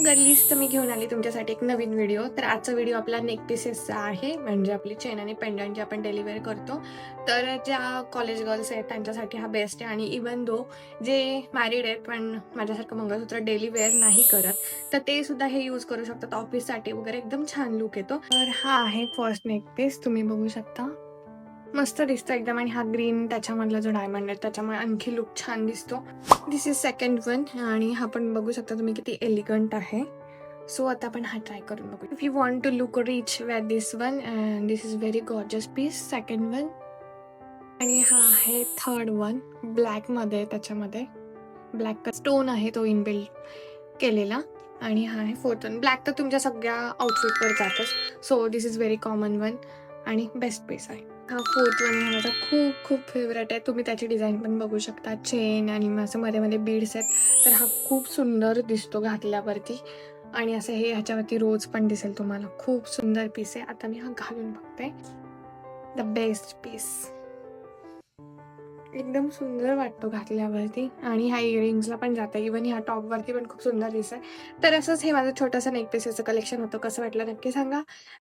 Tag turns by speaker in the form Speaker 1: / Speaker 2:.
Speaker 1: गर्लीज, तर मी घेऊन आली तुमच्यासाठी एक नवीन व्हिडिओ. तर आजचा व्हिडिओ आपला नेक पीसेसचा आहे, म्हणजे आपली चेन आणि पेंडंट जे आपण डेलिव्हर करतो. तर ज्या कॉलेज गर्ल्स आहेत त्यांच्यासाठी हा बेस्ट आहे. आणि इवन दो जे मॅरिड आहेत पण माझ्यासारखं मंगळसूत्र डेली वेअर नाही करत, तर ते सुद्धा हे यूज करू शकतात ऑफिससाठी वगैरे. एकदम छान लुक येतो. तर हा आहे फर्स्ट नेक पीस, तुम्ही बघू शकता. मस्त दिसतं एकदम. आणि हा ग्रीन त्याच्यामधला जो डायमंड आहे त्याच्यामुळे आणखी लुक छान दिसतो. दिस इज सेकंड वन. आणि हा पण बघू शकता तुम्ही किती एलिगंट आहे. सो आता आपण हा ट्राय करून बघू. If you want to look rich wear this one, and this is very gorgeous piece, second one. आणि हा आहे थर्ड वन, ब्लॅकमध्ये. त्याच्यामध्ये ब्लॅक स्टोन आहे तो इनबिल्ट केलेला. आणि हा आहे फोर्थ वन. ब्लॅक तर तुमच्या सगळ्या आउटफिटवर जातच, so this is very common one आणि बेस्ट पीस आहे. हा फोर्थ वन हा माझा खूप खूप फेवरेट आहे. तुम्ही त्याची डिझाईन पण बघू शकता, चेन आणि असं मध्ये मध्ये बीड्स आहेत. तर हा खूप सुंदर दिसतो घातल्यावरती. आणि असं हे ह्याच्यावरती रोज पण दिसेल तुम्हाला. खूप सुंदर पीस आहे. आता मी हा घालून बघते. द बेस्ट पीस, एकदम सुंदर वाटतो घातल्यावरती. आणि ह्या इयरिंग्सला पण जातं, इव्हन ह्या टॉपवरती पण खूप सुंदर दिसत. तर असंच हे माझं छोटंसं नेक पीसेसचं कलेक्शन होतं. कसं वाटलं नक्की सांगा.